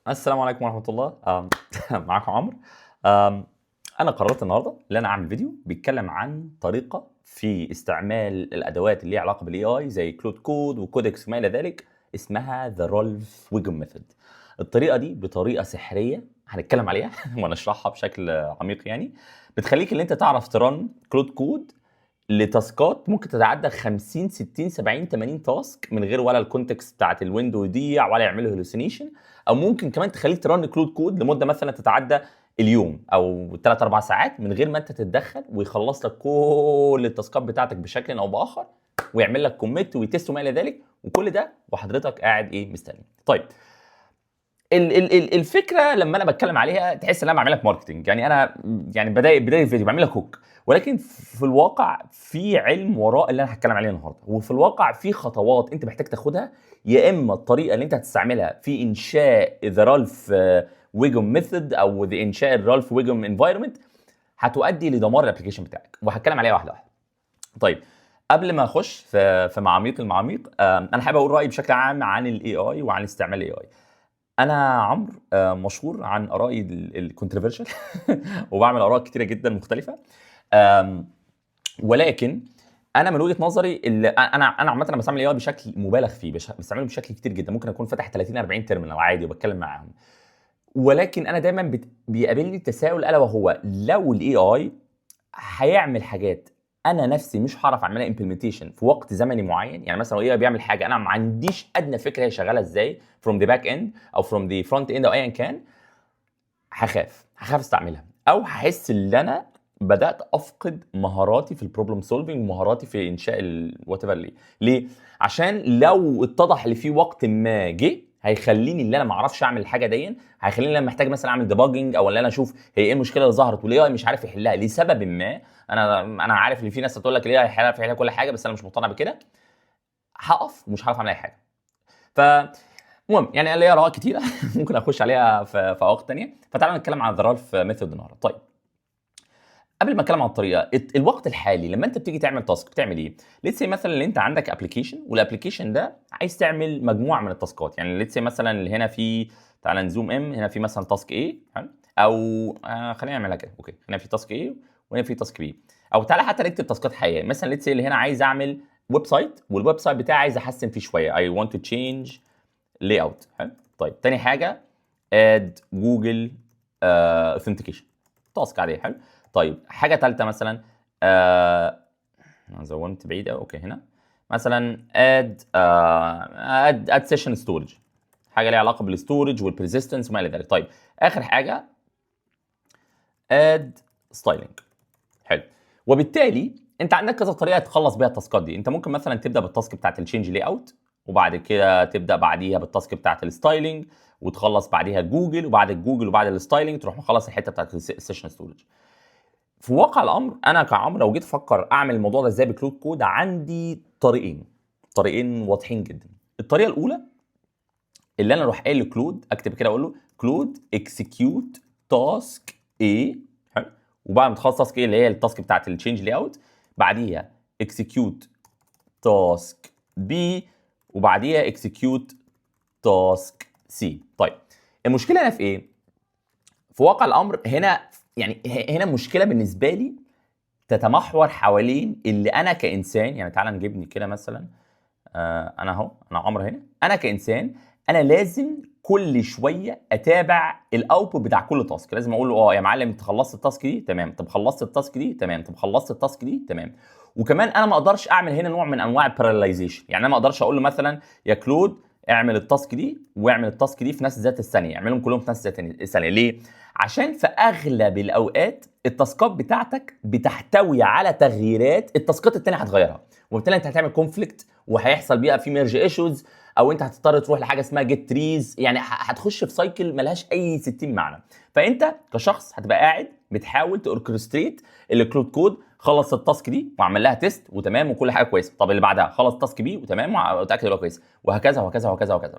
السلام عليكم ورحمة الله. معاكم عمرو. أنا قررت النهارده إن أنا أعمل فيديو بيتكلم عن طريقة في استعمال الأدوات اللي ليها علاقة بالاي اي زي كلود كود وكودكس وما إلى ذلك، اسمها ذا رالف ويجن ميثود. الطريقة دي بطريقة سحرية هنتكلم عليها ونشرحها بشكل عميق، يعني بتخليك ان انت تعرف ترن كلود كود لتاسكات ممكن تتعدى 50 60 70 80 تاسك من غير ولا الكونتكست بتاعت الويندو يضيع ولا يعملوا هلوسينيشن. او ممكن كمان تخليك ترن كلود كود لمده مثلا تتعدى اليوم او 3 4 ساعات من غير ما انت تتدخل، ويخلص لك كل التاسكات بتاعتك بشكل او باخر، ويعمل لك كوميت ويتست وما الى ذلك، وكل ده وحضرتك قاعد مستني. طيب، الفكره لما انا بتكلم عليها تحس ان انا بعمل لك ماركتنج، يعني انا يعني بدايه الفيديو بعمل لك هوك، ولكن في الواقع في علم وراء اللي انا هتكلم عليه النهارده، وفي الواقع في خطوات انت محتاج تاخدها، يا اما الطريقه اللي انت هتستعملها في انشاء ذا رالف ويجن ميثود او ذا انشاء الرالف ويجن انفايرمنت هتؤدي لدمار الابلكيشن بتاعك، وهتكلم عليها واحده واحده. طيب، قبل ما اخش في معاميق المعاميق، انا حابب اقول رايي بشكل عام عن الاي اي وعن استعمال الاي اي. انا عمرو مشهور عن ارائي الكونتروفيرشال وبعمل اراء كتيره جدا مختلفه. ولكن انا من وجهه نظري اللي انا عامه انا بستعمل الاي اي بشكل مبالغ فيه، بستعمله بشكل كتير جدا، ممكن اكون فاتح 30 40 تيرمينال عادي وبتكلم معاهم. ولكن انا دايما بيقابلني تساؤل، الا وهو لو الاي اي هيعمل حاجات انا نفسي مش هعرف اعملها امبلمنتيشن في وقت زمني معين، يعني مثلا ايه بيعمل حاجه انا ما عنديش ادنى فكره هي شغاله ازاي فروم ذا باك اند او فروم ذا فرونت اند او ايا كان، هخاف استعملها، او هحس ان انا بدات افقد مهاراتي في البروبلم سولفنج ومهاراتي في انشاء الوات ايفر. ليه؟ عشان لو اتضح اللي في وقت ما جه هيخليني اللي انا ما اعرفش اعمل الحاجه دي، هيخليني انا محتاج مثلا اعمل ديباجنج، او ان انا اشوف هي ايه المشكله اللي ظهرت والاي اي مش عارف يحلها لسبب ما. انا عارف ان في ناس هتقول لك الاي اي هيعرف يحل كل حاجه، بس انا مش مقتنع بكده. هقف ومش هعرف اعمل اي حاجه. فالمهم يعني اللي هي اراء كتيره ممكن اخش عليها في اوقات ثانيه. فتعالوا نتكلم عن ذا رالف ميثود النهارده. طيب، قبل ما اتكلم عن الطريقه، الوقت الحالي لما انت بتيجي تعمل تاسك بتعمل ايه؟ ليتس سي مثلا اللي انت عندك ابلكيشن، والابلكيشن ده عايز تعمل مجموعه من التاسكات، يعني ليتس سي مثلا اللي هنا في، تعال نزوم هنا في مثلا تاسك ايه، حلو، او خلينا نعملها كده، اوكي، هنا في تاسك ايه وهنا في تاسك بي، او تعالى حتى نكتب تاسكات حقيقيه، مثلا ليتس سي اللي هنا عايز اعمل ويب سايت، والويب سايت بتاعي عايز احسن فيه شويه، اي ونت تو تشينج لاي اوت، حلو. طيب، تاني حاجه اد جوجل اوثنتيكيشن، تاسك عاديه، حلو. طيب، حاجه ثالثه مثلا، انا زونت بعيد قوي، اوكي، هنا مثلا اد سيشن ستورج، حاجه ليها علاقه بالستورج والبريزيستنس وما الى ذلك. طيب، اخر حاجه اد ستايلنج، حلو. وبالتالي انت عندك كذا طريقه تخلص بيها التاسكات دي. انت ممكن مثلا تبدا بالتاسك بتاعت التشينج لاي اوت، وبعد كده تبدا بعديها بالتاسك بتاعت الستايلنج، وتخلص بعديها جوجل، وبعد الجوجل وبعد الستايلنج تروح مخلص الحته بتاعت السيشن ستورج. في واقع الامر انا كعمرو لو جيت افكر اعمل الموضوع ده ازاي بكلود كود، عندي طريقين واضحين جدا. الطريقه الاولى اللي انا اروح قايل لكلود، اكتب كده اقول له كلود اكسكيوت تاسك ايه، حلو، وبعد ما تخلص تاسك ايه اللي هي التاسك بتاعت التشينج لاي اوت، بعديها اكسكيوت تاسك بي، وبعديها اكسكيوت تاسك سي. طيب، المشكله هنا في ايه؟ في واقع الامر هنا، يعني هنا مشكله بالنسبه لي تتمحور حوالين اللي انا كانسان، يعني تعالى نجيبني كده مثلا، انا اهو، انا عمرو هنا، انا كانسان انا لازم كل شويه اتابع الاوتبوت بتاع كل تاسك، لازم اقول له يا معلم انت خلصت التاسك دي تمام، طب خلصت التاسك دي تمام، طب خلصت التاسك دي تمام. وكمان انا ما اقدرش اعمل هنا نوع من انواع الباراليزيشن، يعني انا ما اقدرش اقول له مثلا يا كلود اعمل التاسك دي واعمل التاسك دي في نفس ذات الثانيه، اعملهم كلهم في نفس ذات الثانيه. ليه؟ عشان في اغلب الاوقات التاسكات بتاعتك بتحتوي على تغييرات التاسكات الثانيه هتغيرها، وبالتالي انت هتعمل كونفليكت، وهيحصل بيها في ميرج ايشوز، او انت هتضطر تروح لحاجه اسمها جيت تريز، يعني هتخش في سايكل ملهاش اي 60 معنى. فانت كشخص هتبقى قاعد بتحاول توركستريت الكلود كود، خلص التاسك دي وعمل لها تيست وتمام وكل حاجه كويسه، طب اللي بعدها خلص تاسك بي وتمام وتاكد يبقى كويس، وهكذا وهكذا وهكذا وهكذا.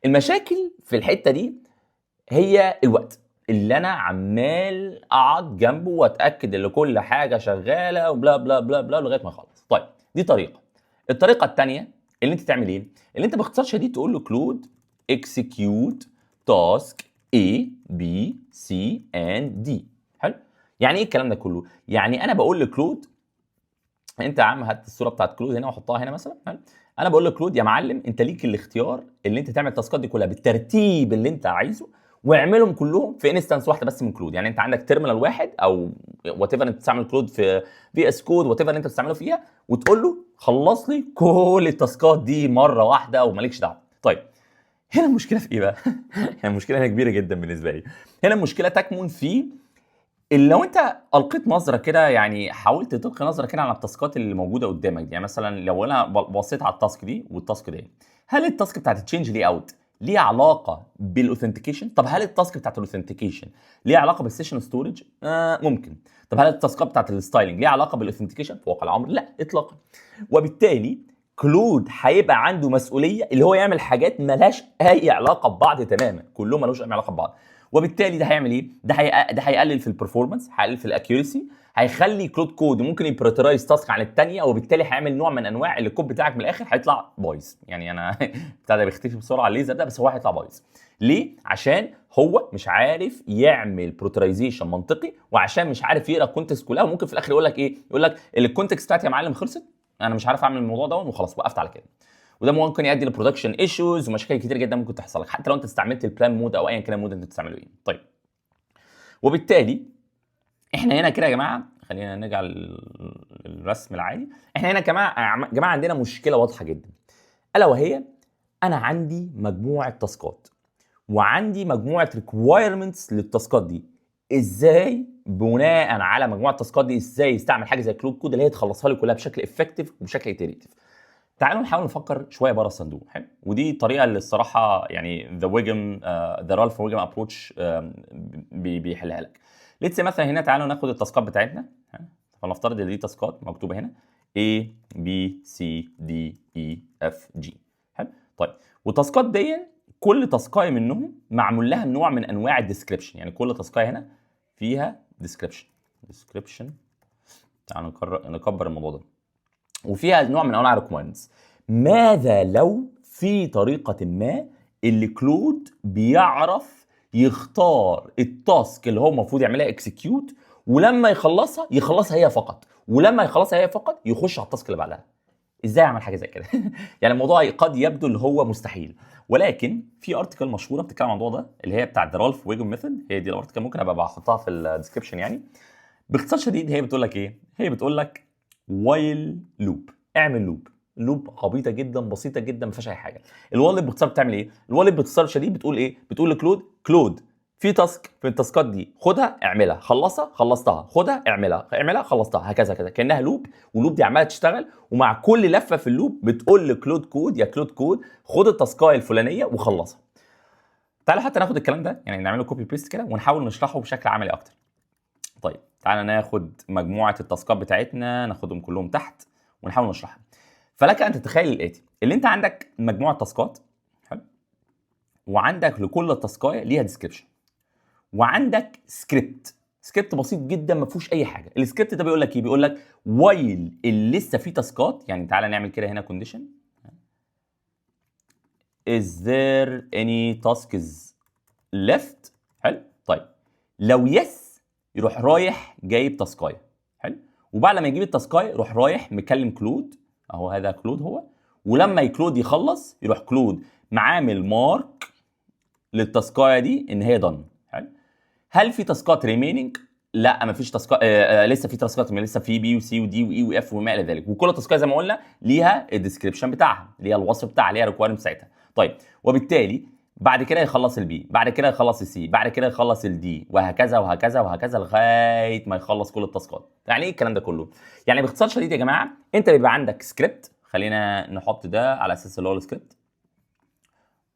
المشاكل في الحته دي هي الوقت اللي انا عمال اقعد جنبه واتاكد ان كل حاجه شغاله وبلا بلا بلا بلا لغايه ما اخلص. طيب، دي طريقه. الطريقه الثانيه اللي انت تعمل ايه؟ اللي انت باختصار شديد تقول له كلود اكسكيوت تاسك A B C and D. حلو. يعني ايه الكلام ده كله؟ يعني انا بقول لكلود، انت يا عم هات الصوره بتاعت كلود هنا وحطها هنا مثلا. حلو. انا بقول لكلود يا معلم انت ليك الاختيار اللي انت تعمل التاسكات دي كلها بالترتيب اللي انت عايزه، واعملهم كلهم في انستنس واحده بس من كلود. يعني انت عندك تيرمينال واحد او وات ايفر انت بتستعمل كلود في في اس كود وات ايفر انت بتستعمله فيها، وتقول له خلص لي كل التاسكات دي مره واحده ومالكش دعوه. طيب هنا المشكله في ايه بقى؟ هنا المشكله هنا كبيره جدا بالنسبه لي. هنا المشكله تكمن في لو انت القيت نظره كده، يعني حاولت تلقي نظره كده على التاسكات اللي موجوده قدامك دي. يعني مثلا لو انا بصيت على التاسك دي والتاسك دي، هل التاسك بتاعت التشينج لي اوت ليها علاقه بالاوثنتيكيشن؟ طب هل التاسك بتاعت الاوثنتيكيشن ليها علاقه بالسيشن ستورج؟ ممكن. طب هل التاسكات بتاعت الستايلنج ليها علاقه بالاوثنتيكيشن؟ في واقع الامر لا اطلاقا. وبالتالي كلود هيبقى عنده مسؤوليه اللي هو يعمل حاجات ملهاش اي علاقه ببعض تماما، كلهم ملوش اي علاقه ببعض. وبالتالي ده هيعمل ايه؟ ده هيقلل في البرفورمانس، هيقلل في الاكيورسي، هيخلي كلود كود ممكن يبريترايز تاسك عن الثانيه، وبالتالي هيعمل نوع من انواع اللي الكود بتاعك من الاخر هيطلع بايظ. يعني انا بتاع ده بيختفي بسرعه الليزر ده، بس هو هيطلع بايظ. ليه؟ عشان هو مش عارف يعمل بروترايزيشن منطقي، وعشان مش عارف يقرا الكونتكست كلها. وممكن في الاخر يقول لك ايه؟ يقول لك الكونتكست بتاعتي يا معلم خلصت، انا مش عارف اعمل الموضوع ده وخلاص وقفت على كده. وده ممكن يؤدي لبرودكشن ايشوز ومشاكل كتير جدا ممكن تحصل لك، حتى لو انت استعملت البلان مود او ايا كان المود انت بتستعمله ايه. طيب وبالتالي احنا هنا كده يا جماعه، خلينا نرجع للرسم العادي. احنا هنا يا جماعه عندنا مشكله واضحه جدا، الا وهي انا عندي مجموعه تاسكات وعندي مجموعه ريكوايرمنتس للتاسكات دي. ازاي بناء على مجموعه التاسكات دي ازاي يستعمل حاجه زي كلود كود اللي هي تخلصها لي كلها بشكل افكتيف وبشكل ايتريتيف؟ تعالوا نحاول نفكر شويه بره الصندوق. حلو. ودي طريقه اللي الصراحه يعني ذا رالف ويجم ابروتش بيحلها لك. ليتس مثلا هنا تعالوا ناخد التاسكات بتاعتنا. فلنفترض ان دي تاسكات مكتوبه هنا A B C D E F G. حلو. طيب والتاسكات دي كل تاسكايه منهم معمول لها نوع من انواع الديسكريبشن. يعني كل تاسكايه هنا فيها ديسكريبشن. تعالوا نكبر الموضوع ده. وفيها نوع من انواع الريكويرمنتس. ماذا لو في طريقه ما اللي كلود بيعرف يختار التاسك اللي هو المفروض يعملها اكسكيوت، ولما يخلصها هي فقط، ولما يخلصها هي فقط يخش على التاسك اللي بعدها؟ ازاي اعمل حاجه زي كده؟ يعني الموضوع قد يبدو اللي هو مستحيل، ولكن في ارتكل مشهوره بتتكلم عن الموضوع ده اللي هي بتاعت رالف ويجن ميثود. هي دي الارتكل، ممكن ابقى بحطها في الديسكربشن. يعني باختصار شديد هي بتقول لك ايه؟ هي بتقول لك وايل لوب. اعمل لوب عبيطه جدا بسيطه جدا ما فيهاش اي حاجه. الوايل لوب باختصار بتعمل ايه؟ الوايل لوب باختصار شديد بتقول ايه؟ بتقول لكلود في تاسك في التاسكات دي خدها اعملها خلصتها خدها اعملها خلصتها، هكذا كده كانها لوب. واللوب دي عماله تشتغل، ومع كل لفه في اللوب بتقول لكلود كود يا كلود كود خد التاسكايه الفلانيه وخلصها. تعالوا حتى ناخد الكلام ده يعني نعمله كوبي بيست كده ونحاول نشرحه بشكل عملي اكتر. طيب تعالى ناخد مجموعه التاسكات بتاعتنا ناخدهم كلهم تحت ونحاول نشرحها. فلك ان تتخيل الاتي، اللي انت عندك مجموعه تاسكات. حلو. وعندك لكل تاسكايه ليها ديسكريبشن، وعندك سكريبت بسيط جدا ما فيهوش اي حاجه. السكريبت ده بيقول لك ايه؟ بيقول لك وايل اللي لسه فيه تاسكات. يعني تعالى نعمل كده هنا كونديشن is there any tasks left. حلو. طيب لو يس يروح رايح جايب تاسكايه. حلو. وبعد ما يجيب التاسكايه يروح رايح مكلم كلود، اهو هذا كلود هو. ولما كلود يخلص يروح كلود معامل مارك للتاسكايه دي ان هي دن. حلو. هل في تاسكات ريميننج؟ لا مفيش تاسكات. لسه في تاسكات، لسه في بي وسي ودي واي واف وما الى ذلك. وكل تاسكايه زي ما قلنا ليها الديسكريبشن بتاعها، ليها الوصف بتاعها، ليها الريكويرمنت بتاعتها. طيب وبالتالي بعد كده يخلص البي، بعد كده يخلص السي، بعد كده يخلص الدي، وهكذا وهكذا وهكذا لغايه ما يخلص كل التاسكات. يعني ايه الكلام ده كله؟ يعني باختصار شديد يا جماعه انت بيبقى عندك سكريبت. خلينا نحط ده على اساس اللي هو السكريبت.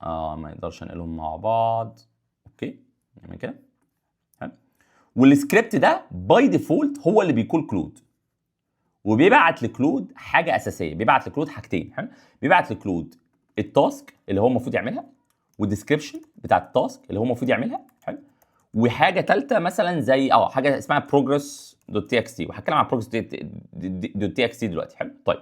ما نقدرش ننقلهم مع بعض. اوكي نعمل كده. حلو. والسكريبت ده باي ديفولت هو اللي بيكون كلود، وبيبعت لكلود حاجه اساسيه. بيبعت لكلود حاجتين. حلو. بيبعت لكلود التاسك اللي هو المفروض يعملها، والديسكريبشن بتاع التاسك اللي هو المفروض يعملها. حلو. وحاجه ثالثه مثلا زي حاجه اسمها progress.txt، وهتكلم عن progress.txt دلوقتي. حلو. طيب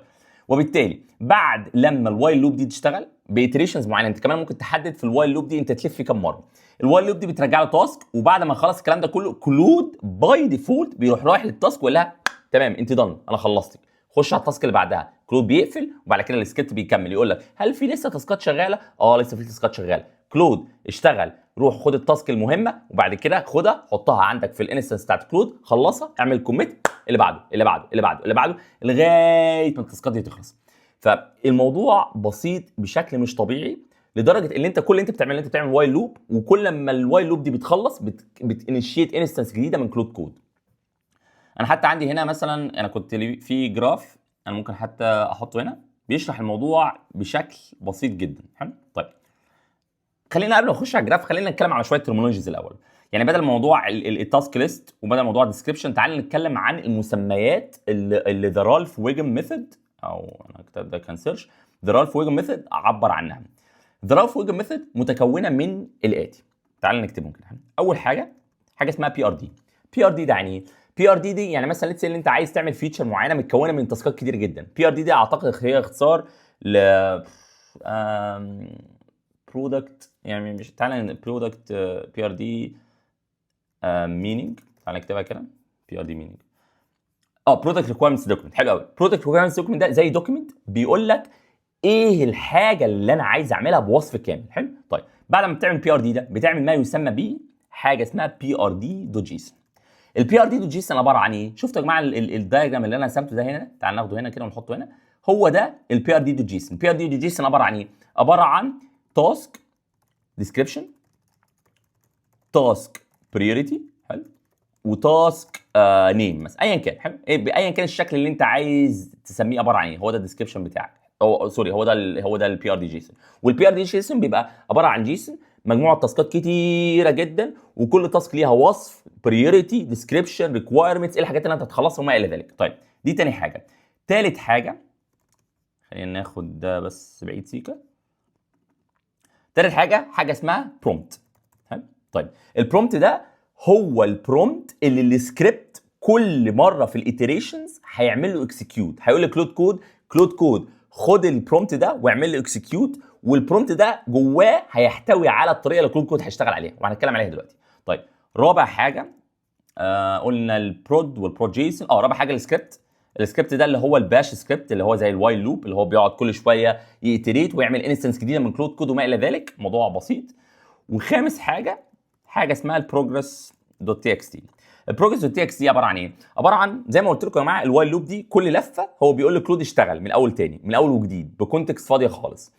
وبالتالي بعد لما الوايل لوب دي تشتغل بإتريشنز معينه، انت كمان ممكن تحدد في الوايل لوب دي انت تلف كام مره. الوايل لوب دي بترجع له تاسك، وبعد ما خلص الكلام ده كله كلود باي ديفولت بيروح رايح للتاسك ويقول لها تمام انت دن، انا خلصتك، خش على التاسك اللي بعدها. كلود بيقفل وبعد كده السكريبت بيكمل يقول لك هل في لسه تاسكات شغاله؟ لسه في تاسكات شغاله. كلود اشتغل، روح خد التاسك المهمه وبعد كده خدها حطها عندك في الانستنس بتاعت كلود، خلصها، اعمل كوميت، اللي بعده اللي بعده اللي بعده اللي بعده لغايه ما التاسكات دي تخلص. فالموضوع بسيط بشكل مش طبيعي، لدرجه ان انت كل اللي انت بتعمله انت بتعمل وايل لوب، وكل ما الوايل لوب دي بتخلص بتانيشيت انستنس جديده من كلود كود. انا حتى عندي هنا مثلا، انا كنت في جراف انا ممكن حتى احطه هنا بيشرح الموضوع بشكل بسيط جدا. حلو. طيب خلينا قبل ما نخش على الجراف خلينا نتكلم على شويه ترمينولوجيز الاول. يعني بدل موضوع التاسك ليست وبدل موضوع الديسكربشن، تعال نتكلم عن المسميات اللي ذا رالف ويجن ميثود، او انا كتبت ده كان سيرش، ذا رالف ويجن ميثود عبر عنها. ذا رالف ويجن ميثود متكونه من الاتي، تعال نكتبهم كده. اول حاجه اسمها بي ار دي. بي ار دي ده يعني ايه؟ بي ار دي يعني مثلا ليتس اللي انت عايز تعمل فيتشر معينه متكونه من تاسكات كتير جدا. بي ار دي اعتقد هي اختصار ل برودكت، يعني مش تعالى برودكت بي ار دي مينينج، تعالى نكتبها كده بي ار دي مينينج. برودكت ريكويرمنتس دوكيمنت. حلو قوي. برودكت ريكويرمنتس دوكيمنت ده زي دوكيمنت بيقول لك ايه الحاجه اللي انا عايز اعملها بوصف كامل. حلو. طيب بعد ما بتعمل بي ار دي ده بتعمل ما يسمى ب حاجه اسمها بي ار دي دوت جيسون. البي ار دي دوت جيسون عباره عن ايه؟ شفتوا يا جماعه الدايجرام اللي انا رسمته ده هنا، تعال ناخده هنا كده ونحطه هنا، هو ده البي ار دي دوت جيسون. البي ار دي دوت جيسون عباره عن ايه؟ عباره عن تاسك ديسكريبشن، تاسك بريوريتي، حلو، وتاسك نيم مثلا، ايا كان. حلو. ايا كان الشكل اللي انت عايز تسميه عباره عن ايه، هو ده الديسكربشن بتاعك، سوري هو ده البي ار دي جيسون. والبي ار دي جيسون بيبقى عباره عن جيسون مجموعه تاسكات كتيره جدا، وكل تاسك ليها وصف، بريوريتي، ديسكربشن، ريكوايرمنتس، ايه الحاجات اللي انت هتخلصها وما الى ذلك. طيب دي تاني حاجه. تالت حاجه، خلينا ناخد ده بس بعيد سيكا. تالت حاجه اسمها برومبت. حلو. طيب البرومبت ده هو البرومبت اللي السكريبت كل مره في الايتريشنز هيعمل له اكسكيوت، هيقول لكلود كود خد البرومبت ده واعمل له اكسكيوت، والبرومبت ده جواه هيحتوي على الطريقه اللي كلود كود هيشتغل عليها وهنتكلم عليها دلوقتي. طيب رابع حاجه قلنا البرود والبرود جيسون. رابع حاجه السكريبت ده اللي هو الباش سكريبت، اللي هو زي الوايل لوب، اللي هو بيقعد كل شويه يتريت ويعمل انستنس جديده من كلود كود وما الى ذلك، موضوع بسيط. وخامس حاجه اسمها البروجرس دوت تي اكس تي. البروجرس دوت تي اكس تي عباره عن ايه؟ عباره عن زي ما قلت لكم يا جماعه، الوايل لوب دي كل لفه هو بيقول لكلود اشتغل من الاول تاني، من الاول وجديد، بكونتكست فاضيه خالص.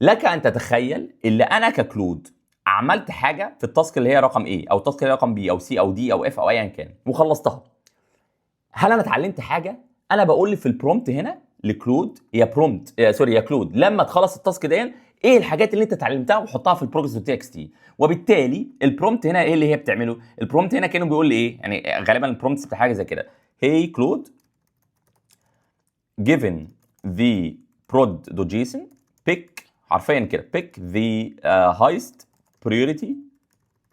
لك ان تتخيل اللي انا ككلود عملت حاجه في التاسك اللي هي رقم ايه، او التاسك اللي هي رقم بي او سي او دي او اف او ايا كان، وخلصتها. هل انا اتعلمت حاجه؟ انا بقول لي في البرومبت هنا لكلود يا كلود لما تخلص التاسك دي ايه الحاجات اللي انت اتعلمتها وحطها في البروجرس دوت تي اكس تي. وبالتالي البرومبت هنا ايه اللي هي بتعمله؟ البرومبت هنا كانه بيقول لي ايه، يعني غالبا البرومبتس بتاع حاجه زي كده: hey Claude given the prod.json pick، حرفيا كده pick the highest priority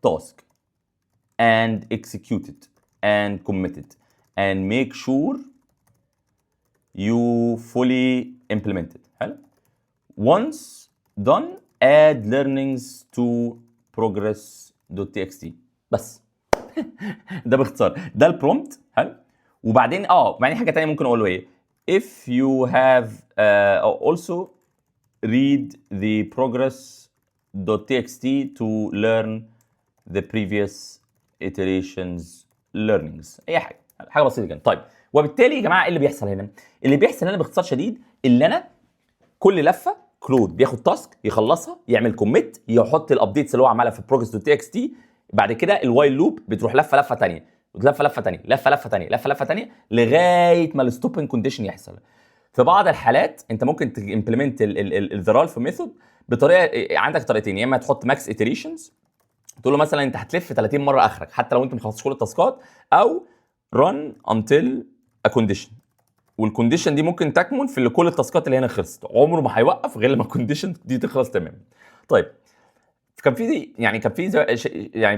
task and execute it and commit it and make sure you fully implement it. حلو. once done add learnings to progress.txt. بس ده باختصار ده البرومبت. حلو. وبعدين حاجه ثانيه ممكن اقول له ايه: if you have also read the progress.txt to learn the previous iterations learnings، اي حاجه بسيطه جدا. طيب وبالتالي يا جماعه ايه اللي بيحصل هنا؟ اللي بيحصل هنا باختصار شديد اللي انا كل لفه كلود بياخد تاسك يخلصها، يعمل كوميت، يحط الابديتس اللي هو عملها في progress.txt، بعد كده الوايل لوب بتروح لفه ثانيه، لفه ثانيه لغايه ما الستوبنج كونديشن يحصل. في بعض الحالات انت ممكن تمبلمنت الذا رالف ميثود بطريقه، عندك طريقتين: يا اما تحط ماكس اتريشنز تقول له مثلا انت هتلف 30 مره اخرك حتى لو انت ما خلصتش كل التاسكات، او run until a condition، والكونديشن دي ممكن تكمن في كل التاسكات اللي هنا خلصت، عمره ما هيوقف غير لما الكونديشن دي تخلص تماما. طيب كان في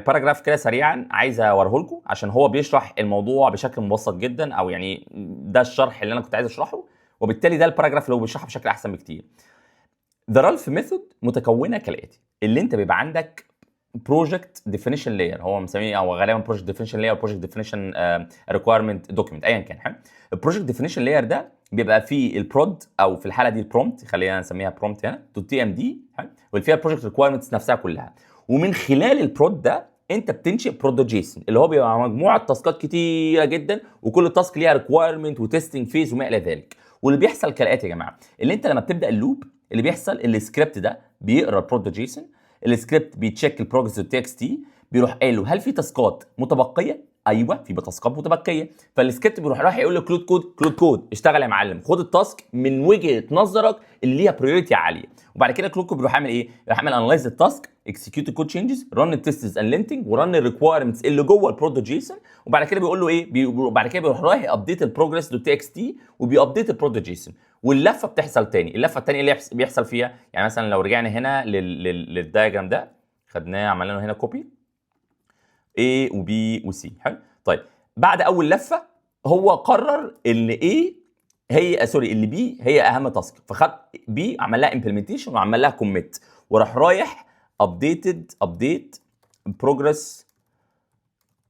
باراجراف كده سريعا عايز اوريه لكم عشان هو بيشرح الموضوع بشكل مبسط جدا، او يعني ده الشرح اللي انا كنت عايز اشرحه، وبالتالي ده الباراجراف اللي هو بيشرحها بشكل احسن بكتير. The Ralph Method متكونه كالاتي: اللي انت بيبقى عندك بروجكت ديفينيشن لاير، هو مسميه او غالبا بروجكت ديفينيشن لاير، بروجكت ديفينيشن ريكويرمنت دوكيمنت، ايا كان. حلو. البروجكت ديفينيشن لاير ده بيبقى فيه البرود، او في الحاله دي البرومبت، خلينا نسميها برومبت هنا .tmd. حلو. واللي فيها البروجكت ريكويرمنتس نفسها كلها. ومن خلال البرود ده انت بتنشئ برود جيسون، اللي هو بيبقى مجموعه تاسكات كتيره جدا، وكل تاسك ليها ريكويرمنت وتستنج فيز وما الى ذلك. واللي بيحصل كالاتي يا جماعه: اللي انت لما بتبدا اللوب، اللي بيحصل السكريبت ده بيقرا البرود جيسون، السكريبت بيتشيك البروجرس تي اكس تي، بيروح قايل له هل في تاسكات متبقيه؟ ايوه في تاسكات متبقيه. فالسكريبت بيروح رايح يقول له كلود كود اشتغل يا معلم، خد التاسك من وجهه نظرك اللي ليها بريوريتي عاليه. وبعد كده كلود كود بيروح عامل ايه؟ بيروح عامل انلايز التاسك، اكسكيوت الكود تشينجز، رن التستس اند لينتنج، ورن الريكويرمنتس اللي جوه البرودكت جيسون. وبعد كده بيقول له ايه؟ بعد كده بيروح رايح ابديت البروجرس دوت تي اكس تي، وبيابديت البرودكت جيسون. واللفه بتحصل تاني. اللفه الثانيه اللي بيحصل فيها، يعني مثلا لو رجعنا هنا للدايجرام ده، خدناه عملنا له هنا كوبي A و B و C. حلو. طيب بعد اول لفه هو قرر ان A هي ان B هي اهم تاسك، فخد B عمل لها امبلمنتيشن وعمل لها كوميت، وراح رايح ابديت بروجرس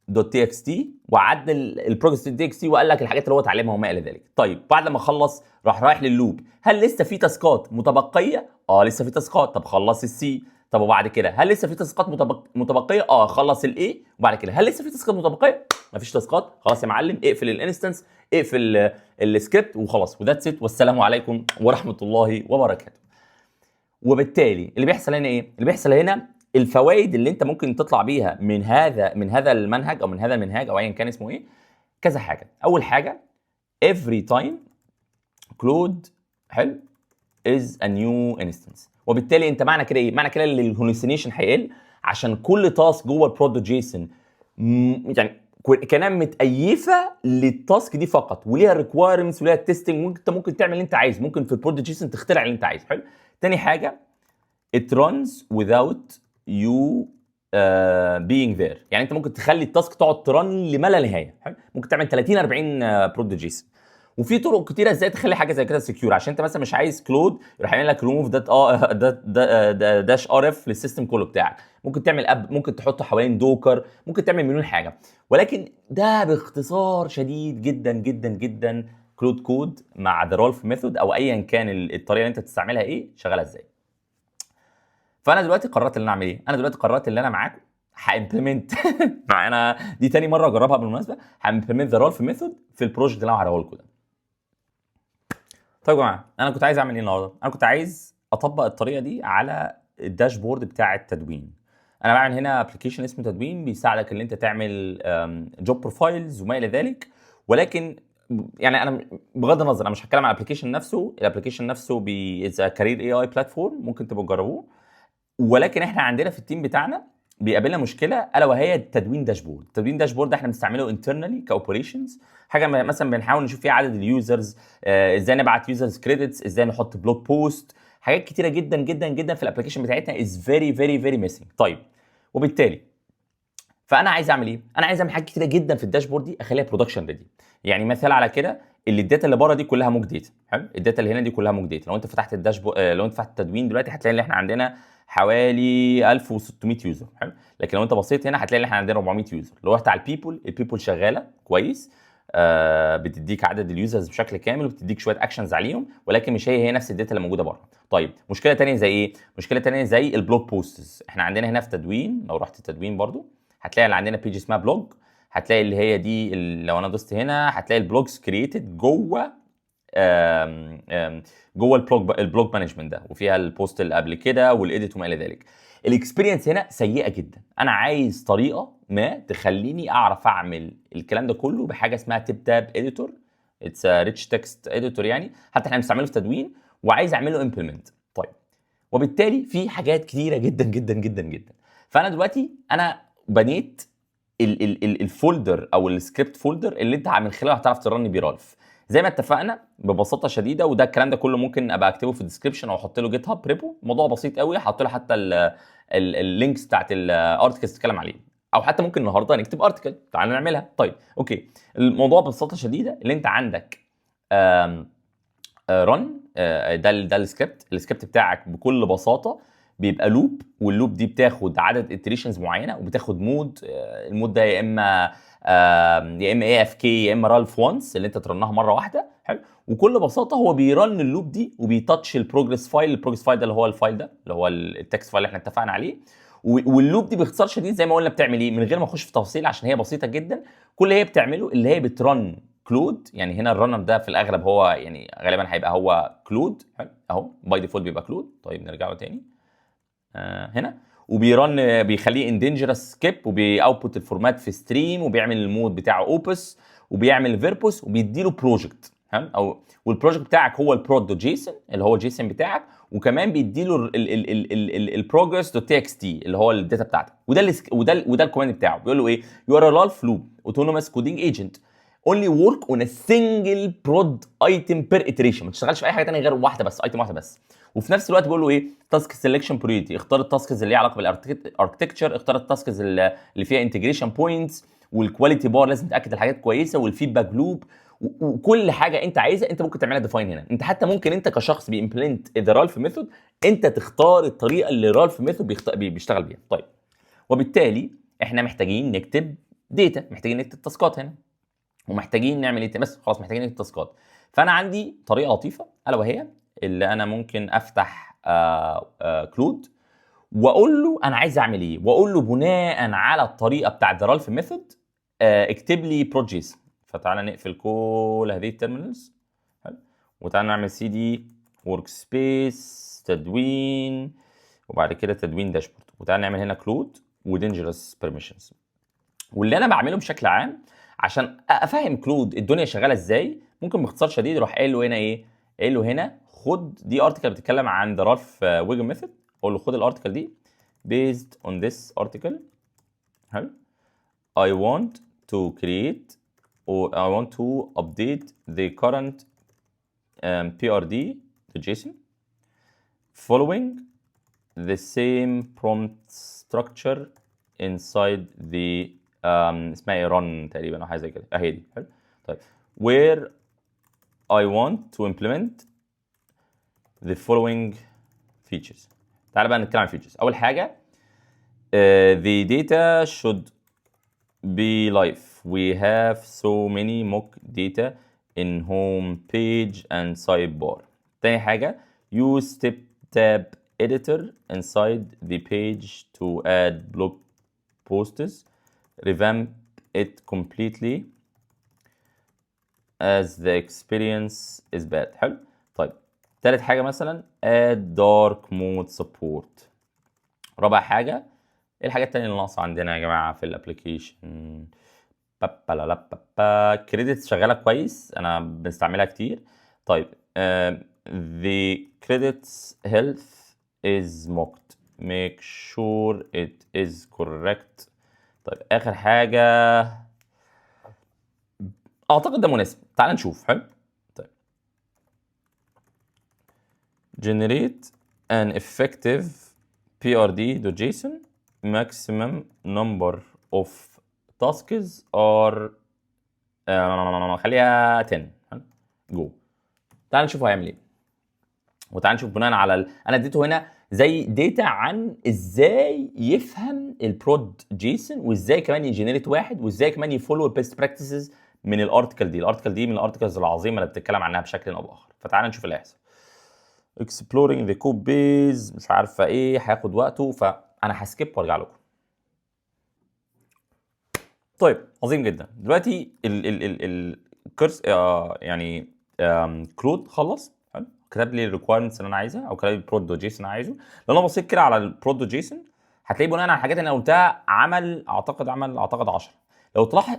دوت تي اكس تي، وعدل البروجرس دوت تي اكس تي، وقال لك الحاجات اللي هو اتعلمها وما الى ذلك. طيب بعد ما خلص راح رايح لللوب: هل لسه في تاسكات متبقيه؟ لسه في تاسكات. طب خلص السي. طب وبعد كده هل لسه في تاسكات متبقيه؟ خلص الاي. وبعد كده هل لسه في تاسكات متبقيه؟ مفيش تاسكات. خلاص يا معلم اقفل الانستنس، اقفل السكريبت وخلاص، وذاتس ات، والسلام عليكم ورحمه الله وبركاته. وبالتالي اللي بيحصل هنا ايه؟ اللي بيحصل هنا الفوائد اللي انت ممكن تطلع بيها من هذا المنهج، او من هذا المنهاج، او ايا كان اسمه ايه، كذا حاجه. اول حاجه every time Claude حلو is a new instance. وبالتالي انت معنى كده ايه؟ معنى كده ان الهلوسينيشن هيقل، عشان كل تاسك جوه البرودكت جيسون يعني كانها متأيفه للتاسك دي فقط، وليها ريكوايرمنتس وليها تيستنج، وانت ممكن تعمل اللي انت عايزه، ممكن في البرودكت جيسون تخترع اللي انت عايزه. حلو. تاني حاجه it runs without you being there. يعني انت ممكن تخلي التاسك تقعد ترن لما لا نهايه. حلو. ممكن تعمل 30 40 برودكت جيسون. وفي طرق كتيره ازاي تخلي حاجه زي كده سكيور، عشان انت مثلا مش عايز كلود يروح يعمل لك ريموف داش ار اف للسيستم كله بتاعك. ممكن تعمل اب، ممكن تحطه حوالين دوكر، ممكن تعمل مليون حاجه. ولكن ده باختصار شديد جدا جدا جدا كلود كود مع ذا رالف ميثود، او ايا كان الطريقه اللي انت بتستعملها ايه، شغاله ازاي. فانا دلوقتي قررت ان انا اعمل ايه؟ انا دلوقتي قررت ان انا معاكم هامبلمنت انا دي تاني مره اجربها بالمناسبه، هامبلمنت ذا رالف ميثود في البروجكت اللي انا هوريه لكم ده. طيب يا جماعه، انا كنت عايز اعمل ايه النهارده؟ انا كنت عايز اطبق الطريقه دي على الداشبورد بتاع التدوين. انا بعمل هنا ابلكيشن اسمه تدوين، بيساعدك ان انت تعمل جوب بروفايلز وما الى ذلك. ولكن يعني انا بغض النظر، انا مش هتكلم عن الابلكيشن نفسه. الابلكيشن نفسه از كارير اي اي بلاتفورم، ممكن تبقوا تجربوه. ولكن احنا عندنا في التيم بتاعنا بيقابلنا مشكله، الا وهي التدوين داشبورد. التدوين داشبورد ده احنا بنستعمله انترنالي كاوبريشنز، حاجه مثلا بنحاول نشوف فيها عدد اليوزرز، ازاي نبعت يوزرز كريدتس، ازاي نحط بلوج بوست، حاجات كتيره جدا جدا جدا في الابلكيشن بتاعتنا از فيري فيري فيري ميسنج. طيب وبالتالي فانا عايز اعمل ايه؟ انا عايز اعمل حاجات كتيره جدا في الداشبورد دي اخليها برودكشن ريدي. يعني مثال على كده، اللي الداتا اللي بره دي كلها موج داتا. حلو. الداتا اللي هنا دي كلها موج داتا. لو انت فتحت الداشبورد، لو انت فتحت التدوين دلوقتي هتلاقي ان احنا عندنا حوالي 1600 يوزر. حلو. لكن لو انت بصيت هنا هتلاقي ان احنا عندنا 400 يوزر. لو رحت على البيبل شغاله كويس، بتديك عدد اليوزرز بشكل كامل، وبتديك شويه اكشنز عليهم، ولكن مش هي نفس الداتا اللي موجوده بره. طيب مشكله ثانيه زي ايه؟ مشكله ثانيه زي البلوج بوستس. احنا عندنا هنا في تدوين، لو رحت التدوين برضو هتلاقي اللي عندنا بيج اسمها بلوج. هتلاقي اللي هي دي لو انا دوست هنا هتلاقي البلوجز كرييتد جوه البلوج مانجمنت ده، وفيها البوست اللي قبل كده والايديت وما الى ذلك. الاكسبيرينس هنا سيئه جدا. انا عايز طريقه ما تخليني اعرف اعمل الكلام ده كله بحاجه اسمها تيب تاب اديتور. اتس ريتش تكست اديتور، يعني حتى احنا بنستعمله في تدوين، وعايز اعمله امبلمنت. طيب وبالتالي في حاجات كتيره جدا جدا جدا جدا. فانا دلوقتي انا بنيت الفولدر او السكريبت فولدر اللي انت من خلاله هتعرف ترن بيه رالف زي ما اتفقنا ببساطه شديده. وده الكلام ده كله ممكن ابقى اكتبه في الديسكربشن، او احط له جيت هاب ريبو. الموضوع بسيط قوي، هحط له حتى اللينكس بتاعت الارتكلز تتكلم عليه، او حتى ممكن النهارده نكتب ارتكل. تعالوا نعملها. طيب اوكي. الموضوع ببساطه شديده اللي انت عندك رن. ده السكريبت بتاعك بكل بساطه بيبقى لوب، واللوب دي بتاخد عدد اتريشنز معينه وبتاخد مود. المود ده يا اما اي اف كي يا اما رالف وانس اللي انت ترنها مره واحده. حلو. وكل بساطه هو بيرن اللوب دي وبيتاتش البروجرس فايل. البروجرس فايل ده اللي هو الفايل ده اللي هو التكست فايل اللي احنا اتفقنا عليه. واللوب دي باختصار شديد زي ما قلنا بتعمل ايه من غير ما اخش في تفاصيل عشان هي بسيطه جدا. كل اللي هي بتعمله اللي هي بترن كلود. يعني هنا الرنر ده في الاغلب هو يعني غالبا هيبقى هو كلود. حلو اهو باي ديفولت بيبقى كلود. طيب نرجع له تاني هنا. وبيرن بيخليه اندنجرس سكيب وبيأوتبوت الفورمات في ستريم وبيعمل المود بتاعه اوبس وبيعمل فيربوس وبيديله بروجكت. او والبروجكت بتاعك هو البرود دوت جيسون اللي هو الجيسون بتاعك، وكمان بيديله البروجرس دوت تي اكس تي اللي هو الداتا بتاعتك. وده الكوماند بتاعه بيقول له ايه؟ يو ار رالف لوب اوتونوموس كودينج ايجنت only work on a single prod item per iteration. ما تشتغلش في اي حاجه ثانيه غير واحده بس، ايتم واحده بس. وفي نفس الوقت بيقول له ايه؟ تاسك سيلكشن بريورتي. اختار التاسكز اللي ليها علاقه بالاركتكتشر، اختار التاسكز اللي فيها انتجريشن بوينتس، والكواليتي بار لازم تتاكد الحاجات كويسه، والفيدباك لوب، وكل حاجه انت عايزها انت ممكن تعملها ديفاين هنا. انت حتى ممكن انت كشخص بيمبلنت ذا رالف ميثود انت تختار الطريقه اللي رالف ميثود بيشتغل بيها. طيب وبالتالي احنا محتاجين نكتب داتا، محتاجين نكتب تاسكات هنا، ومحتاجين نعمل ايه بس خلاص محتاجين نكتب تاسكات. فانا عندي طريقه لطيفه الا وهي اللي انا ممكن افتح كلود واقول له انا عايز اعمل ايه، واقول له بناء على الطريقه بتاعت رالف ميثود اكتب لي بروجيس. فتعالى نقفل كل هذه التيرمينالز. حلو. وتعالى نعمل سي دي ورك سبيس تدوين وبعد كده تدوين داشبورد، وتعالى نعمل هنا كلود ودينجرس بيرميشنز. واللي انا بعمله بشكل عام عشان افهم كلود الدنيا شغاله ازاي، ممكن باختصار شديد اروح قايل له هنا ايه؟ قايل له هنا خد دي ارتكل بتتكلم عن ذا رالف ويجن ميثود. اقول له خد الارتكل دي based on this article. حلو. I want to create or I want to update the current PRD to JSON following the same prompt structure inside the اسمها ايه run تقريبا او حاجه زي كده اهي دي. حلو. طيب where I want to implement the following features. تعال بقى نتكلم عن features. اول حاجه the data should be live. We have so many mock data in home page and sidebar. تاني حاجه use step tab editor inside the page to add blog posts. Revamp it completely as the experience is bad. حلو. طيب تالت حاجه مثلا add dark mode support. رابع حاجه ايه الحاجات التانية اللي ناقصه عندنا يا جماعه في الابلكيشن؟ كريدتس شغاله كويس انا بنستعملها كتير. طيب the credits health is mocked. make sure it is correct. طيب اخر حاجه اعتقد ده مناسب، تعال نشوف. حلو. طيب generate an effective prd.json maximum number of tasks are خليها 10. جو. تعال نشوف هيعمل ايه، وتعال نشوف بناء على انا اديته هنا زي داتا عن ازاي يفهم البرود جيسون، وازاي كمان يجنريت واحد، وازاي كمان يفولو البيست براكتسز من الارتكل دي. الارتكل دي من الارتكلز العظيمه اللي بتتكلم عنها بشكل او باخر. فتعال نشوف اللي هيحصل. exploring the code base مش عارفه ايه هياخد وقته، فانا هسكيب وارجع لكم. طيب عظيم جدا. دلوقتي الكورس يعني كلود خلص. حلو. كتب لي الريكويرمنتس اللي انا عايزها او كتب لي البرود دوت جيسون انا عايزه. لو انا بصيت كده على البرود دوت جيسون هتلاقي بناء على الحاجات اللي انا قلتها عمل اعتقد 10.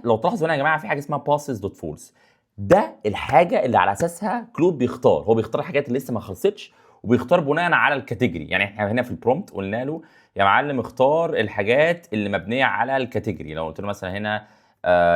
لو تلاحظوا هنا يا جماعه في حاجه اسمها passes دوت فولس. ده الحاجه اللي على اساسها كلود بيختار. هو بيختار الحاجات اللي لسه ما خلصتش وبيختار بناء على الكاتيجوري. يعني احنا هنا في البرومبت قلنا له يا معلم اختار الحاجات اللي مبنيه على الكاتيجوري. لو قلت له مثلا هنا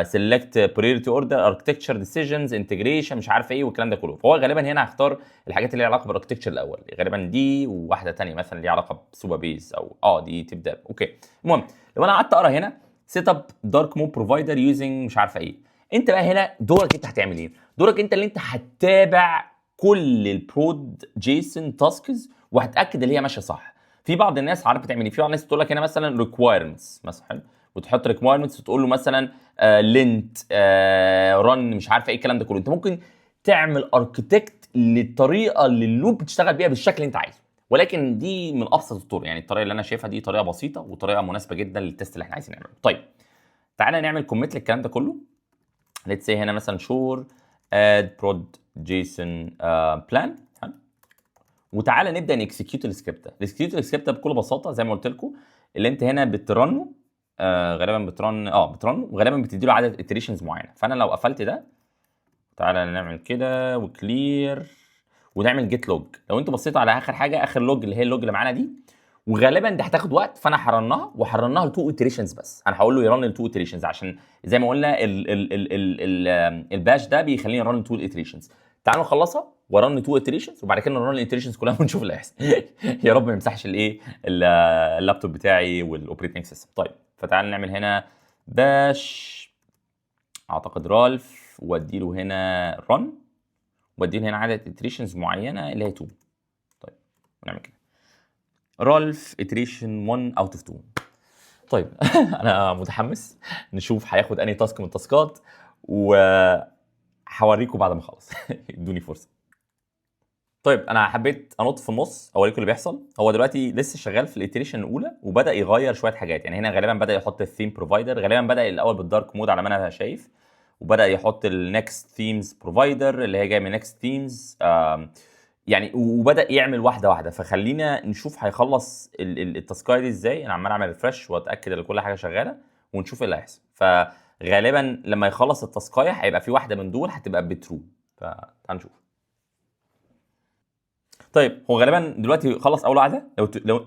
سيلكت بريورتي اوردر اركتكتشر ديسيجنز انتجريشن مش عارف ايه والكلام ده كله، فهو غالبا هنا هختار الحاجات اللي ليها علاقه بالاركتكتشر الاول، غالبا دي وواحده ثانيه مثلا ليها علاقه بسوبر بيز او دي تبدا. اوكي. المهم لو انا قعدت اقرا هنا سيت اب دارك مود بروفايدر يوزنج مش عارفه ايه، انت بقى هنا دورك انت هتعمل ايه؟ دورك انت اللي انت هتتابع كل البرود جيسون تاسكز وهتاكد ان هي ماشيه صح. في بعض الناس عارف بتعمل ايه، في بعض الناس تقول لك هنا مثلا ريكوايرمنتس مثلا، وتحط ريكوايرمنتس وتقول له مثلا لينت رن مش عارفه ايه الكلام ده كله. انت ممكن تعمل اركتكت للطريقه اللي اللوب بتشتغل بيها بالشكل اللي انت عايزه، ولكن دي من ابسط الطرق. يعني الطريقه اللي انا شايفها دي طريقه بسيطه وطريقه مناسبه جدا للتست اللي احنا عايزين نعمله. طيب تعالى نعمل كوميت للكلام ده كله. ليتس سي هنا مثلا شور اد برود جيسون بلان، وتعالى نبدا نكسكيوت السكريبت ده. الاكسكيوت السكريبت ده بكل بساطه زي ما قلت لكم، اللي انت هنا بترنه غالبا بترنه وغالبا بتدي له عدد اتريشنز معينه. فانا لو قفلت ده، تعالى نعمل كده وكلير ونعمل جيت لوج. لو انتوا بصيتوا على اخر حاجه، اخر لوج اللي هي اللوج اللي معانا دي، وغالبا دي هتاخد وقت، فانا هرنها ل2 اتريشنز بس. انا هقول له يرن ل2 اتريشنز عشان زي ما قلنا الباش ده بيخليني ارن 2 اتريشنز. تعالوا نخلصها ورن 2 اتريشنز وبعد كده نرن الاتريشنز كلها ونشوف اللي هيحصل. يا رب ما يمسحش الايه اللابتوب بتاعي والاوبريتنج سيستم. طيب فتعالى نعمل هنا باش اعتقد رالف، وادي له هنا رن، وادي له هنا عدد اتريشنز معينه اللي هي 2. طيب نعمل كده رالف اتريشن 1 اوت اوف 2. طيب انا متحمس نشوف هياخد انهي تاسك من التاسكات، وهوريكم بعد ما اخلص. ادوني فرصه. طيب انا حبيت انط في النص اوريكم اللي بيحصل. هو دلوقتي لسه شغال في الاتريشن الاولى وبدا يغير شويه حاجات. يعني هنا غالبا بدا يحط الثيم بروفايدر، غالبا بدا الاول بالدارك مود على ما انا شايف، وبدا يحط النكست ثيمز بروفايدر اللي هي جايه من نكست ثيمز يعني، وبدا يعمل واحده واحده. فخلينا نشوف هيخلص التاسكايه دي ازاي. انا عمال اعمل ريفرش واتاكد ان كل حاجه شغاله ونشوف ايه اللي هيحصل. فغالبا لما يخلص التاسكايه هيبقى في واحده من دول هتبقى بترو، فتعال نشوف. طيب هو غالبا دلوقتي خلص اول واحده. لو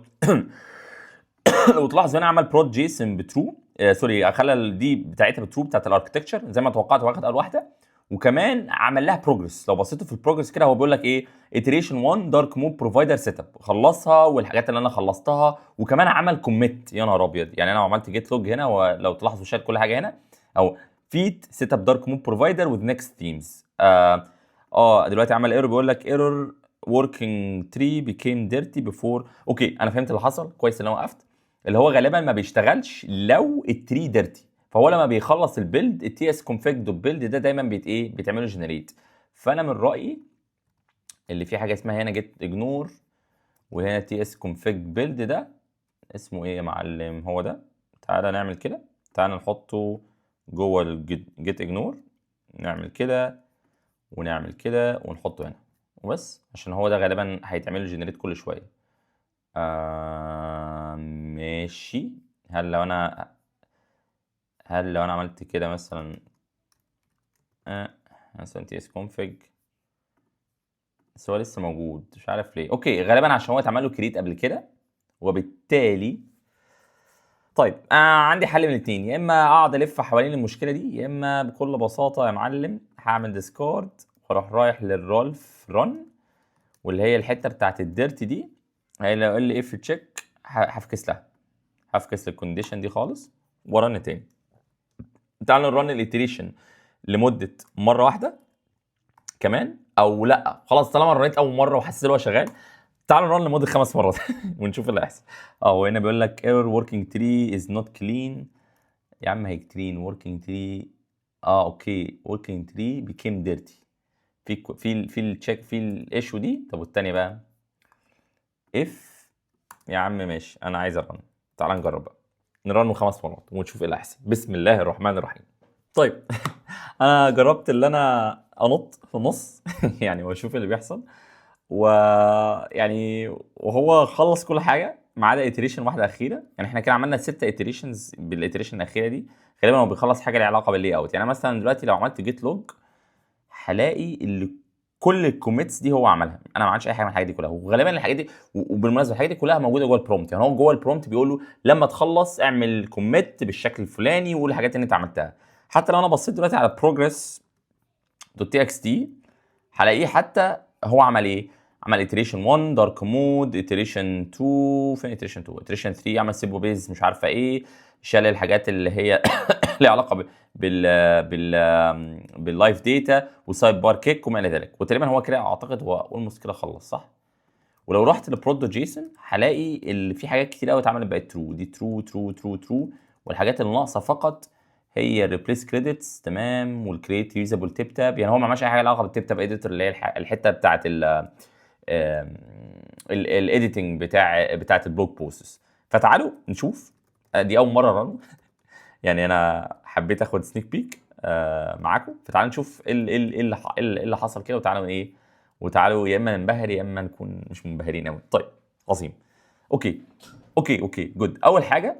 لو تلاحظ هنا عمل برود جيسون بترو، سوري خلى دي بتاعتها بترو بتاعت الاركتكتشر زي ما توقعت، واخد اول واحده، وكمان عمل لها بروجرس. لو بصيتوا في البروجرس كده هو بيقول لك ايه، iteration 1 دارك مود بروفايدر سيت اب، خلصها والحاجات اللي انا خلصتها، وكمان عمل كوميت. يا نهار ابيض، يعني انا عملت جيت لوج هنا ولو تلاحظوا شايل كل حاجه هنا، او فيت سيت اب دارك مود بروفايدر وذ نيكست ثيمز. دلوقتي عمل ايرور، بيقول لك ايرور working tree became dirty before. اوكي انا فهمت اللي حصل كويس اللي انا وقفت. اللي هو غالبا ما بيشتغلش لو التري ديرتي، فهو لما بيخلص البيلد التي اس كونفيج دوت بيلد ده دايما بيتعمله جنريت. فانا من رايي اللي فيه حاجه اسمها هنا جيت اجنور، وهنا تي اس كونفيج بيلد ده اسمه ايه يا معلم؟ هو ده. تعالى نعمل كده، تعالى نحطه جوه الجيت اجنور، نعمل كده ونعمل كده ونحطه هنا وبس، عشان هو ده غالبا هيتعمل له جنريت كل شويه. ماشي. هل لو انا عملت كده مثلا مثلا تي اس كونفج، بس هو لسه موجود مش عارف ليه. اوكي غالبا عشان هو اتعمل له كريت قبل كده، وبالتالي طيب عندي حل من الاثنين، يا اما اقعد الف حوالين المشكله دي، يا اما بكل بساطه يا معلم هعمل ديسكارد واروح رايح للرالف رن، واللي هي الحته بتاعت الديرت دي، هي لو قال لي اف تشيك هفكس لها، هفكس للكونديشن دي خالص ورن تاني. تعالوا نرن الاتريشن لمده مره واحده كمان، او لا خلاص طالما رنيت اول مره وحسيت ان هو شغال، تعالوا نرن لمده 5 مرات ونشوف اللي هيحصل. هنا بيقول لك error working tree is not clean. يا عم هي clean working tree. اوكي working tree became dirty. في التشيك في الايشو دي. طب والتانيه بقى اف، يا عم ماشي انا عايز ارن. تعال نجرب بقى، نرنه 5 مرات ونشوف ايه اللي هيحصل. بسم الله الرحمن الرحيم. طيب انا جربت اللي انا انط في النص يعني واشوف اللي بيحصل، ويعني وهو خلص كل حاجه ما عدا اتريشن واحده اخيره. يعني احنا كده عملنا 6 اتريشنز، بالاتريشن الاخيره دي غالبا هو بيخلص حاجه ليها علاقه باللي اوت. يعني مثلا دلوقتي لو عملت جيت لوج هلاقي اللي كل الكوميتس دي هو عملها، انا ما عملتش اي حاجه من الحاجات دي كلها. وغالبا الحاجات دي، وبالمناسبه الحاجات دي كلها موجوده جوه البرومت. يعني هو جوه البرومت بيقول له لما تخلص اعمل كوميت بالشكل الفلاني والحاجات اللي انت عملتها. حتى لو انا بصيت دلوقتي على progress.txt هلاقيه حتى هو عمل ايه، عمل iteration 1 دارك مود، iteration 2 فين iteration 2 iteration 3 عمل سيبو بيز مش عارفه ايه، شال الحاجات اللي هي ليها علاقه باللايف داتا وسايد بار كيك وما الى ذلك. وتقريبا هو كده اعتقد هو اولموست كده خلص صح. ولو رحت لبرود جيسون هلاقي اللي في حاجات كتير قوي اتعملت بقت ترو، دي ترو ترو ترو ترو، والحاجات اللي ناقصه فقط هي الريبليس كريدتس تمام والكريت يوزابل تيب تاب. يعني هو ما عملش اي حاجه علاقه بالتيب تاب اديتور اللي هي الحته بتاعه الايديتنج بتاعه البلوج بوستس. فتعالوا نشوف، دي اول مره رن يعني انا حبيت اخد سنيك بيك معاكم. فتعالوا نشوف ايه اللي حصل كده، وتعالوا ايه، وتعالوا يا اما ننبهر يا اما نكون مش منبهرين قوي. طيب عظيم. اوكي جود. اول حاجه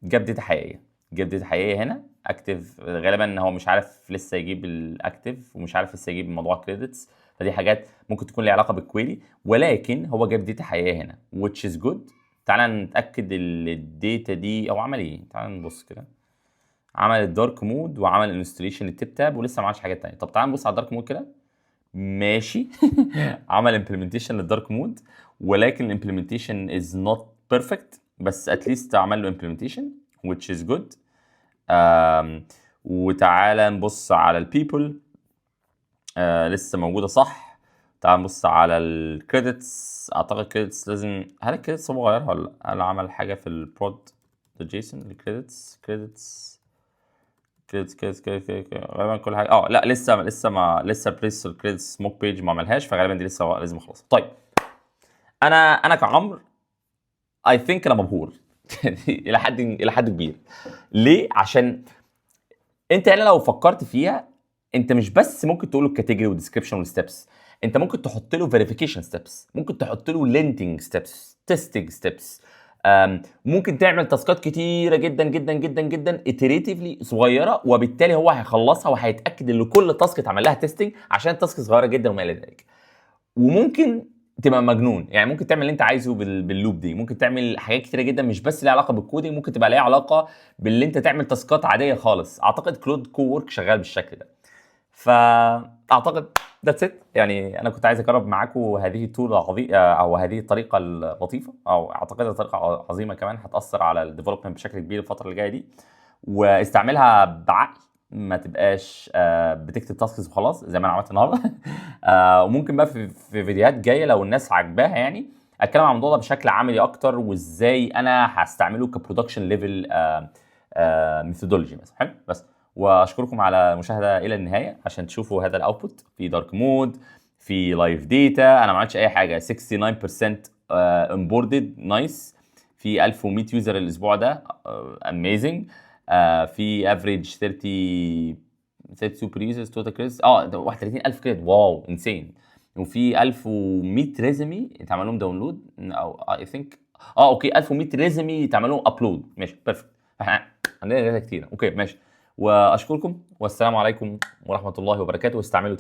جاب داتا حقيقيه، جاب داتا حقيقيه هنا اكتف. غالبا هو مش عارف لسه يجيب الاكتف ومش عارف لسه يجيب موضوع كريدتس، فدي حاجات ممكن تكون ليها علاقه بالكويري، ولكن هو جاب داتا حقيقيه هنا which is good. تعالى نتاكد الداتا دي او عمل ايه. تعالى نبص كده، عمل الدارك مود وعمل انستليشن للتيب تاب ولسه ما عملش حاجات تانية. طب تعالى نبص على الدارك مود كده. ماشي عمل امبلمنتيشن للدارك مود، ولكن الامبلمنتيشن از نوت بيرفكت، بس اتليست عمل له امبلمنتيشن which is good. وتعالى نبص على البيبل، لسه موجوده صح. تعال نبص على الكريدتس، اعتقد كريدتس لازم، هل الكريدتس هو غيرها ولا لا؟ هل عمل حاجه في البرود جيسون الكريدتس غالبا كل حاجه لا لسه بريس الكريدتس سموك بيج ما عملهاش، فغالبا دي لسه لازم اخلصها. طيب انا كعمر اي ثينك انا مبهور الى حد كبير. ليه؟ عشان انت هنا لو فكرت فيها، انت مش بس ممكن تقول له الكاتيجوري والديسكربشن والستبس، انت ممكن تحط له فيريفيكيشن ستبس، ممكن تحط له لينتنج ستبس، تيستنج ستبس، ممكن تعمل تاسكات كتيره جدا جدا جدا جدا اتريتيفلي صغيره، وبالتالي هو هيخلصها وهيتاكد ان كل تاسك اتعمل لها تيستنج عشان تاسك صغيره جدا وما الى ذلك. وممكن تبقى مجنون، يعني ممكن تعمل اللي انت عايزه باللوب دي، ممكن تعمل حاجات كتيره جدا مش بس ليها علاقه بالكودينج، ممكن تبقى ليها علاقه باللي انت تعمل تاسكات عاديه خالص. اعتقد كلود كو ورك شغال بالشكل ده، فاعتقد ذاتس ات. يعني انا كنت عايز اجرب معاكم هذه التول العظيمه او هذه الطريقه اللطيفه، او اعتقد طريقه عظيمه كمان هتاثر على الديفلوبمنت بشكل كبير الفتره اللي جايه دي. واستعملها بعقل، ما تبقاش بتكتب تاسكس وخلاص زي ما انا عملت النهارده. وممكن بقى في فيديوهات جايه لو الناس عاجباها يعني اتكلم عن الموضوع ده بشكل عملي اكتر، وازاي انا هستعمله كبرودكشن ليفل ميثودولوجي مثلا. حلو. بس واشكركم على المشاهده الى النهايه عشان تشوفوا هذا الاوتبوت في دارك مود، في لايف داتا. انا ما عملتش اي حاجه، 69% امبوردد نايس، في 1100 يوزر الاسبوع ده اميزنج. في افريج 30 سوبر يوزرز توتال كريدتس 31000 كريدت، واو انسين. وفي 1100 ريزمي اتعمل لهم داونلود، او اي ثينك اوكي 1100 ريزمي اتعمل لهم ابلود. ماشي بيرفكت. عندنا داتا كتير. اوكي ماشي. واشكركم والسلام عليكم ورحمه الله وبركاته. واستعملوا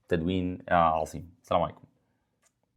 تدوين عظيم. السلام عليكم.